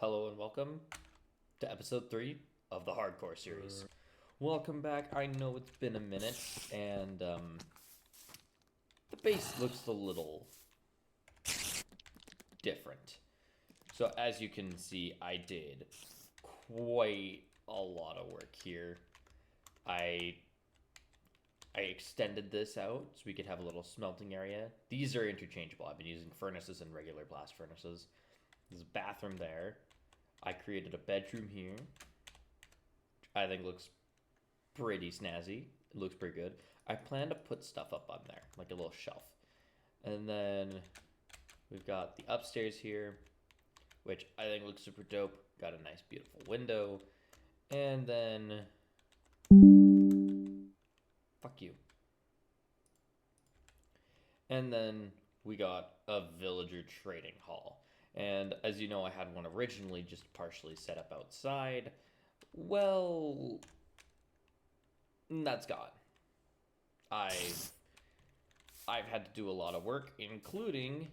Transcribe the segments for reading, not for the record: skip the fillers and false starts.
Hello and welcome to episode 3 of the Hardcore series. Welcome back. I know it's been a minute, and the base looks a little different. So as you can see, I did quite a lot of work here. I extended this out so we could have a little smelting area. These are interchangeable. I've been using furnaces and regular blast furnaces. There's a bathroom there. I created a bedroom here. I think looks pretty snazzy. It looks pretty good. I plan to put stuff up on there, like a little shelf. And then we've got the upstairs here, which I think looks super dope. Got a nice, beautiful window. And then... fuck you. And then we got a villager trading hall. And as you know, I had one originally just partially set up outside. Well, that's gone. I've had to do a lot of work, including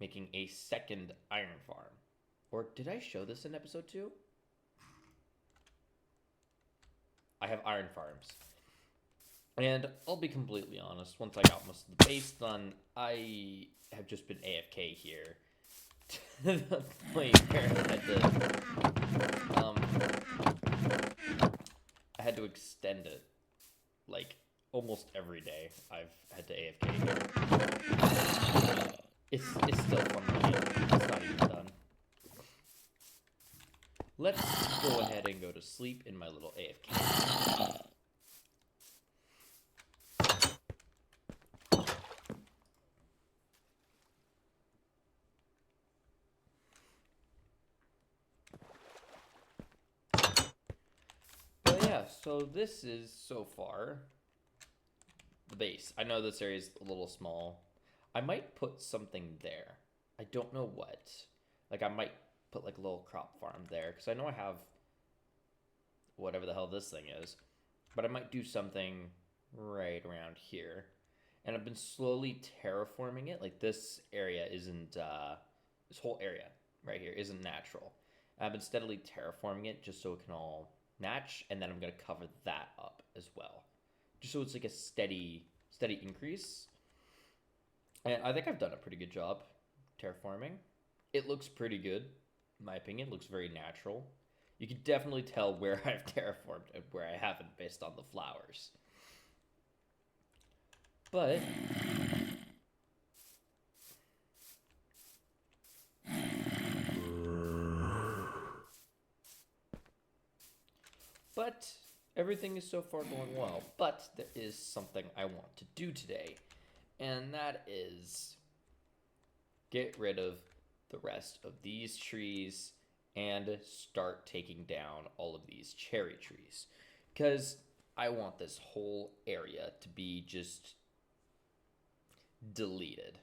making a second iron farm. Or did I show this in episode 2? I have iron farms. And I'll be completely honest, once I got most of the base done, I have just been AFK here. To the point where I had to extend it, like, almost every day I've had to AFK here. It's still fun running. It's not even done. Let's go ahead and go to sleep in my little AFK. So this is, so far, the base. I know this area is a little small. I might put something there. I don't know what. Like, I might put, like, a little crop farm there, because I know I have whatever the hell this thing is. But I might do something right around here. And I've been slowly terraforming it. Like, this area isn't, this whole area right here isn't natural. I've been steadily terraforming it just so it can all match, and then I'm going to cover that up as well, just so it's like a steady increase. And I think I've done a pretty good job terraforming. It looks pretty good, in my opinion. It looks very natural. You can definitely tell where I've terraformed and where I haven't based on the flowers. But everything is so far going well. But there is something I want to do today, and that is get rid of the rest of these trees and start taking down all of these cherry trees, because I want this whole area to be just deleted.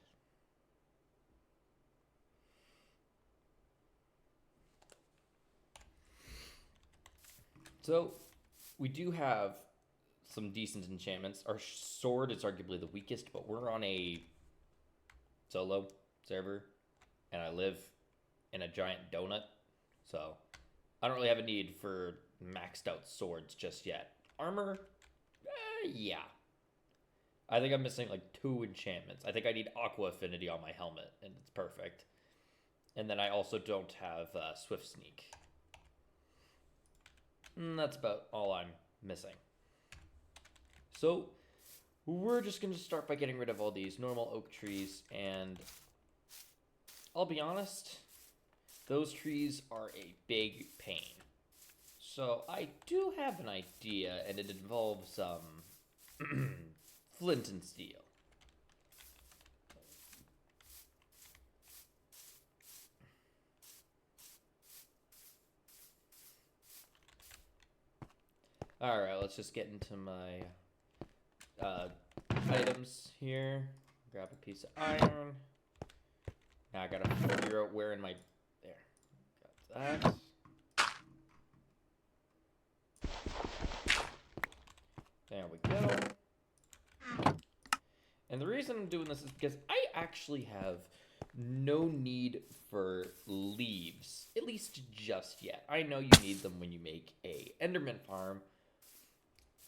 So, we do have some decent enchantments. Our sword is arguably the weakest, but we're on a solo server, and I live in a giant donut, so I don't really have a need for maxed out swords just yet. Armor? Yeah. I think I'm missing like 2 enchantments. I think I need Aqua Affinity on my helmet, and it's perfect. And then I also don't have Swift Sneak. That's about all I'm missing. So we're just going to start by getting rid of all these normal oak trees, and I'll be honest, those trees are a big pain. So I do have an idea, and it involves flint and steel. Alright, let's just get into my items here. Grab a piece of iron. Now I gotta figure out where in my... there. Got that. There we go. And the reason I'm doing this is because I actually have No need for leaves, at least just yet. I know you need them when you make a Enderman farm,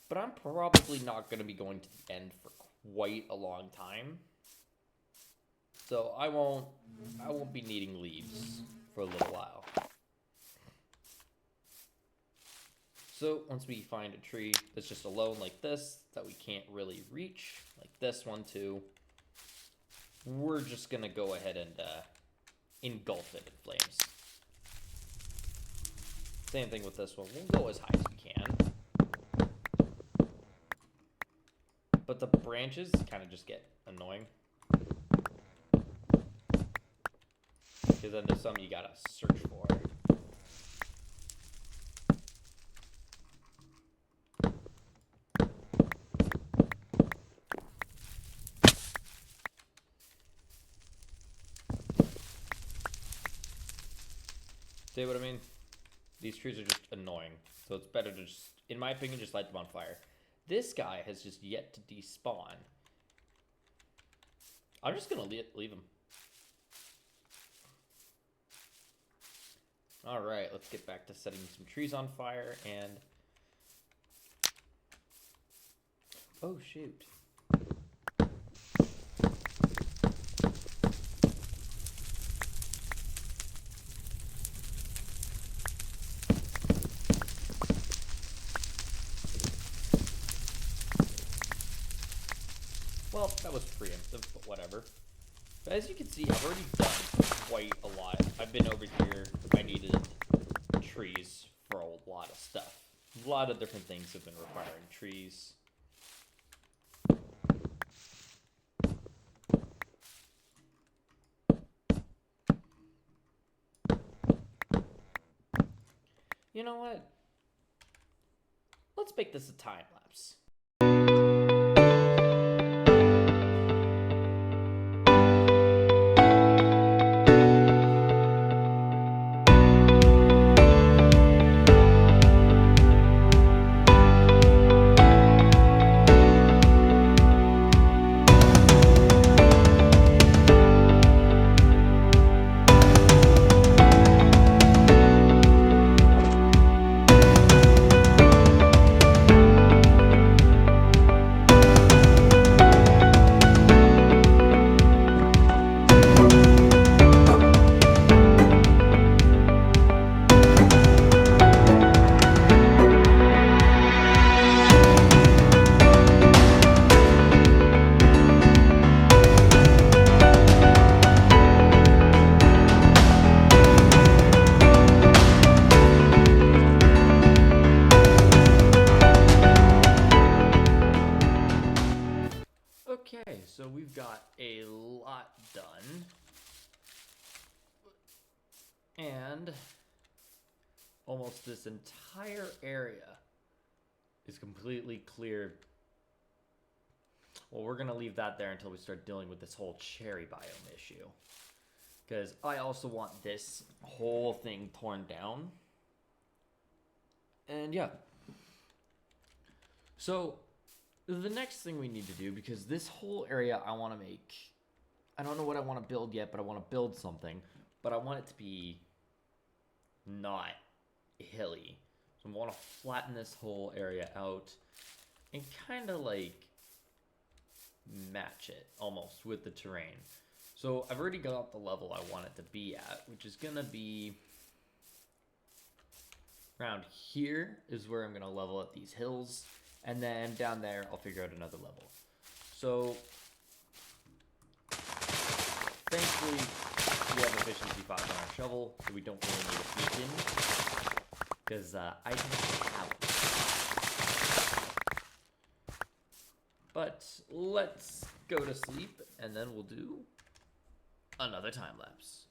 but I'm probably not going to be going to the end for quite a long time. So I won't be needing leaves for a little while. So once we find a tree that's just alone like this, that we can't really reach, like this one too, we're just gonna go ahead and engulf it in flames. Same thing with this one. We'll go as high as we can. But the branches kind of just get annoying. Because then there's some you gotta search for. See what I mean? These trees are just annoying. So it's better to just, in my opinion, just light them on fire. This guy has just yet to despawn. I'm just gonna leave him. Alright, let's get back to setting some trees on fire and... Oh, shoot. Well, that was preemptive, but whatever. But as you can see, I've already done quite a lot. I've been over here. I needed trees for a lot of stuff. A lot of different things have been requiring trees. You know what? Let's make this a time lapse. Okay, so we've got a lot done. And almost this entire area is completely cleared. Well, we're going to leave that there until we start dealing with this whole cherry biome issue. Because I also want this whole thing torn down. And yeah. So the next thing we need to do, because this whole area I want to make, I don't know what I want to build yet, but I want to build something, but I want it to be not hilly. So I want to flatten this whole area out and kind of like match it almost with the terrain. So I've already got the level I want it to be at, which is going to be around here is where I'm going to level up these hills. And then down there, I'll figure out another level. So, thankfully, we have efficiency 5 on our shovel, so we don't really need a beacon. Because I don't have one. But let's go to sleep, and then we'll do another time lapse.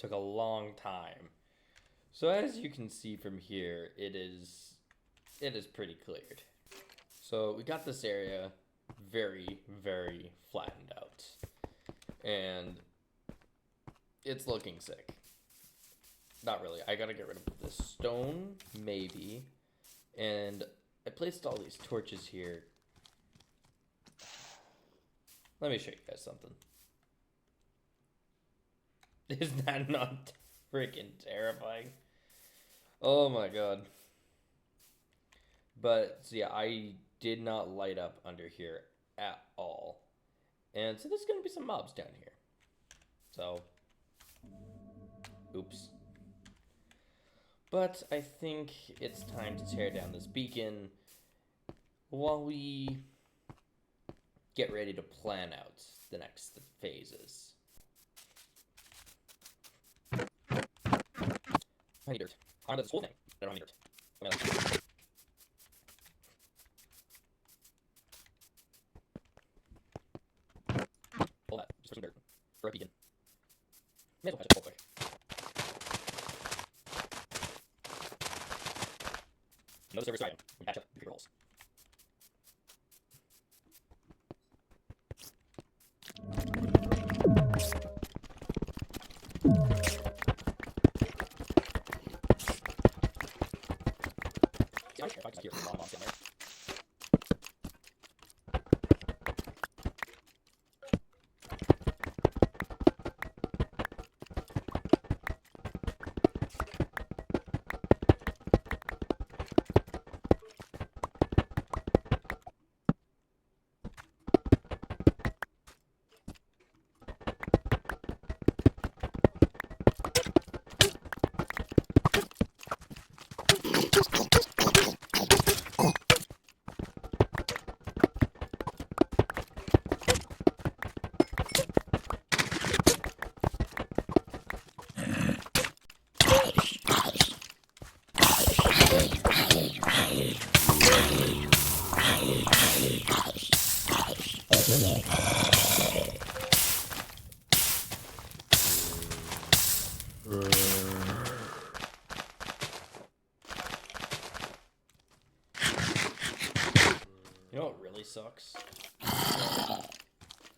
Took a long time. So as you can see from here, it is pretty cleared. So we got this area very, very flattened out. And it's looking sick. Not really. I gotta get rid of this stone, maybe. And I placed all these torches here. Let me show you guys something. Isn't that not freaking terrifying? Oh my god. But, so yeah, I did not light up under here at all. And so there's gonna be some mobs down here. So, oops. But I think it's time to tear down this beacon while we get ready to plan out the next phases. I need dirt. I want this whole thing. I don't need dirt. All that, just for some dirt. For a beacon. May as well patch it real quick. No service item. We patch up your holes. See, I can't find here. A lot of mobs in there. You know what really sucks?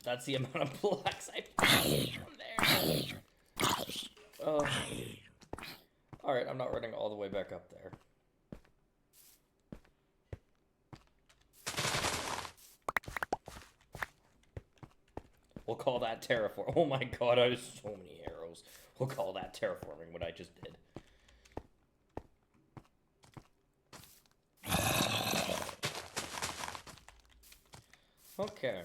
That's the amount of blocks I put from there. Oh. Alright, I'm not running all the way back up there. We'll call that terraform. Oh my god, I have so many arrows. We'll call that terraforming, what I just did. Okay.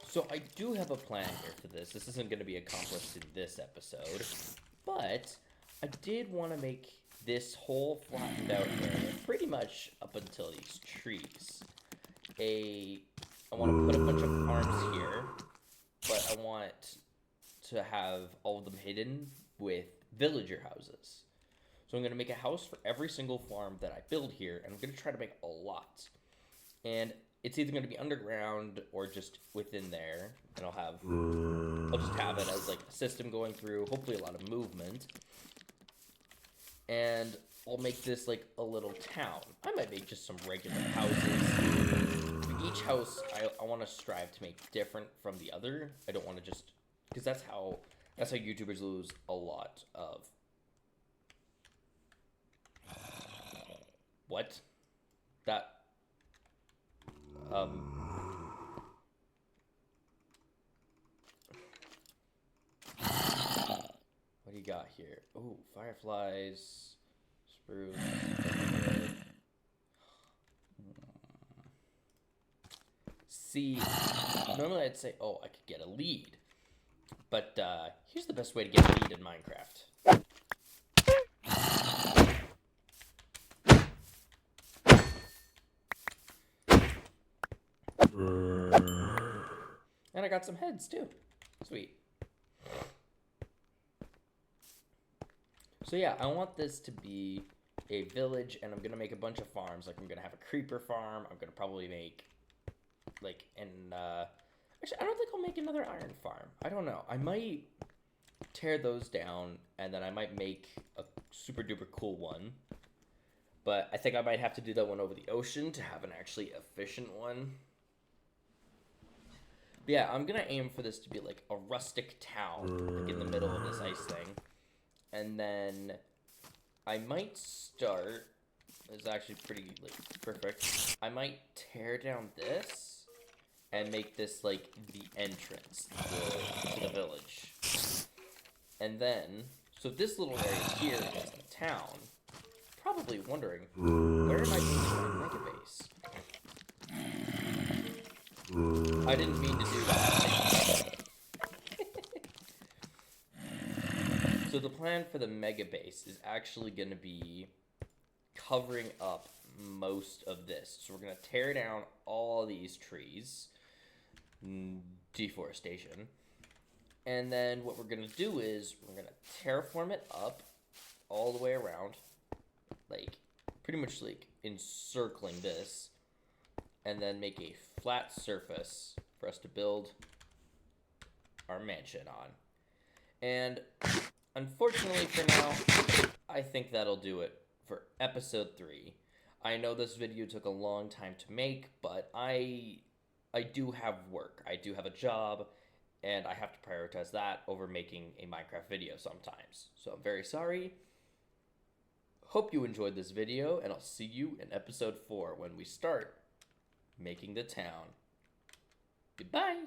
So I do have a plan here for this. This isn't going to be accomplished in this episode. But I did want to make this whole flattened out area, pretty much up until these trees, I want to put a bunch of farms here, but I want to have all of them hidden with villager houses. So I'm going to make a house for every single farm that I build here, and I'm going to try to make a lot. And it's either going to be underground or just within there, and I'll just have it as like a system going through, hopefully a lot of movement. And I'll make this like a little town. I might make just some regular houses. Each house I want to strive to make different from the other. I don't want to just, because that's how YouTubers lose a lot of. What? That. What do you got here? Oh, fireflies, spruce. See, normally I'd say, oh, I could get a lead. But here's the best way to get a lead in Minecraft. And I got some heads too. Sweet. So yeah, I want this to be a village, and I'm gonna make a bunch of farms. Like I'm gonna have a creeper farm. I'm gonna probably make like actually I don't think I'll make another iron farm. I don't know. I might tear those down, and then I might make a super duper cool one. But I think I might have to do that one over the ocean to have an actually efficient one. But yeah, I'm gonna aim for this to be like a rustic town, like in the middle of this ice thing. And then I might start. It's actually pretty like perfect. I might tear down this and make this like the entrance to the village. And then, so this little area here is the town. Probably wondering, where am I building my mega base? I didn't mean to do that. So the plan for the mega base is actually going to be covering up most of this. So we're going to tear down all these trees, deforestation, and then what we're going to do is we're going to terraform it up all the way around, like pretty much like encircling this, and then make a flat surface for us to build our mansion on. And unfortunately for now, I think that'll do it for episode 3. I know this video took a long time to make, but I do have work. I do have a job, and I have to prioritize that over making a Minecraft video sometimes. So I'm very sorry. Hope you enjoyed this video, and I'll see you in episode 4 when we start making the town. Goodbye!